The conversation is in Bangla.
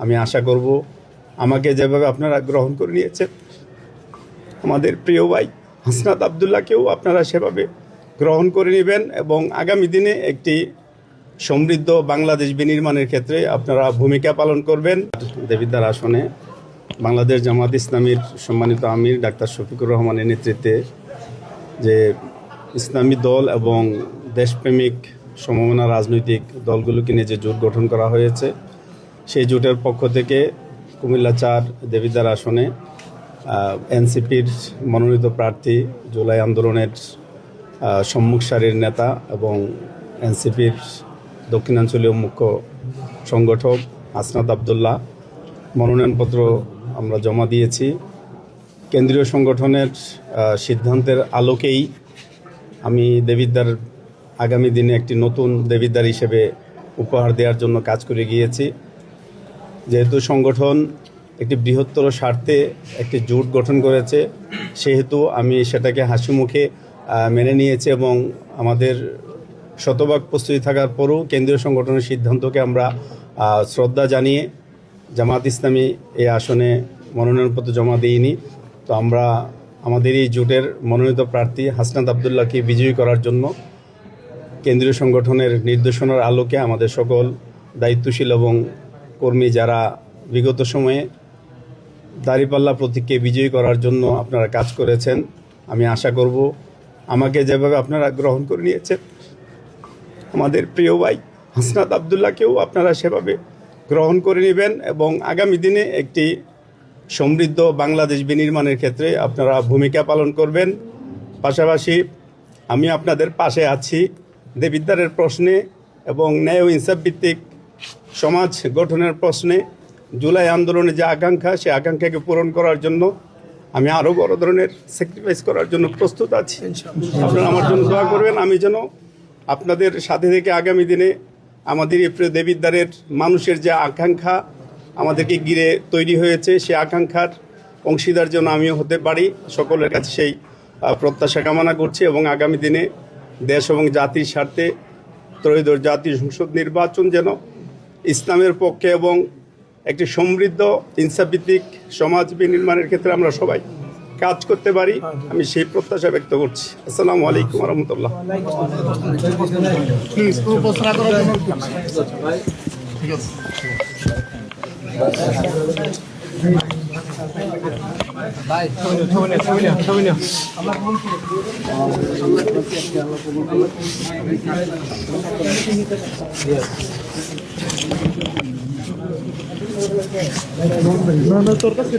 আমি আশা করব আমাকে যেভাবে আপনারা গ্রহণ করে নিয়েছেন, আমাদের প্রিয় ভাই হাসনাত আবদুল্লাহকেও আপনারা সেভাবে গ্রহণ করে নেবেন এবং আগামী দিনে একটি সমৃদ্ধ বাংলাদেশ বিনির্মাণের ক্ষেত্রে আপনারা ভূমিকা পালন করবেন। দেবিদ্বার আসনে বাংলাদেশ জামাত ইসলামীর সম্মানিত আমির ডাক্তার শফিকুর রহমানের নেতৃত্বে যে ইসলামী দল এবং দেশপ্রেমিক সমমনা রাজনৈতিক দলগুলোকে নিয়ে যে জোট গঠন করা হয়েছে, সেই জোটের পক্ষ থেকে কুমিল্লা ৪ দেবিদ্বার আসনে এনসিপির মনোনীত প্রার্থী, জুলাই আন্দোলনের সম্মুখ সারির নেতা এবং এনসিপির দক্ষিণাঞ্চলীয় মুখ্য সংগঠক হাসনাত আবদুল্লাহ মনোনয়নপত্র আমরা জমা দিয়েছি। কেন্দ্রীয় সংগঠনের সিদ্ধান্তের আলোকেই আমি দেবিদ্বার আগামী দিনে একটি নতুন দেবিদ্বার হিসেবে উপহার দেওয়ার জন্য কাজ করে গিয়েছি। যেহেতু সংগঠন একটি বৃহত্তর স্বার্থে একটি জোট গঠন করেছে, সেহেতু আমি সেটাকে হাসি মুখে মেনে নিয়েছি এবং আমাদের শতভাগ প্রস্তুতি থাকার পরও কেন্দ্রীয় সংগঠনের সিদ্ধান্তকে আমরা শ্রদ্ধা জানিয়ে জামাত ইসলামী এই আসনে মনোনয়নপত্র জমা দিইনি। তো আমরা আমাদের এই জোটের মনোনীত প্রার্থী হাসনাত আবদুল্লাহকে বিজয়ী করার জন্য কেন্দ্রীয় সংগঠনের নির্দেশনার আলোকে আমাদের সকল দায়িত্বশীল এবং কর্মী যারা বিগত সময়ে দাঁড়িপাল্লা প্রতীককে বিজয়ী করার জন্য আপনারা কাজ করেছেন, আমি আশা করব আমাকে যেভাবে আপনারা গ্রহণ করে নিয়েছেন, আমাদের প্রিয় ভাই হাসনাত আবদুল্লাহকেও আপনারা সেভাবে গ্রহণ করে নেবেন এবং আগামী দিনে একটি সমৃদ্ধ বাংলাদেশ বিনির্মাণের ক্ষেত্রে আপনারা ভূমিকা পালন করবেন। পাশাপাশি আমি আপনাদের পাশে আছি দেবিদ্বারের প্রশ্নে এবং ন্যায় ও ইনসাফ ভিত্তিক সমাজ গঠনের প্রশ্নে। জুলাই আন্দোলনে যে আকাঙ্ক্ষা, সেই আকাঙ্ক্ষাকে পূরণ করার জন্য আমি আরও বড় ধরনের স্যাক্রিফাইস করার জন্য প্রস্তুত আছি। আপনারা আমার জন্য দোয়া করবেন, আমি যেন আপনাদের সাথে থেকে আগামী দিনে আমাদের এই প্রিয় দেবিদ্বারের মানুষের যে আকাঙ্ক্ষা আমাদেরকে ঘিরে তৈরি হয়েছে, সেই আকাঙ্ক্ষার অংশীদার যেন আমিও হতে পারি, সকলের কাছে সেই প্রত্যাশা কামনা করছি এবং আগামী দিনে দেশ এবং জাতির স্বার্থে ত্রয়োদশ জাতীয় সংসদ নির্বাচন যেন ইসলামের পক্ষে এবং একটি সমৃদ্ধ ইনসাফভিত্তিক সমাজ বিনির্মাণের ক্ষেত্রে আমরা সবাই কাজ করতে পারি, আমি সেই প্রত্যাশা ব্যক্ত করছি। আসসালামু আলাইকুম ওয়া রাহমাতুল্লাহ। তোর কাছে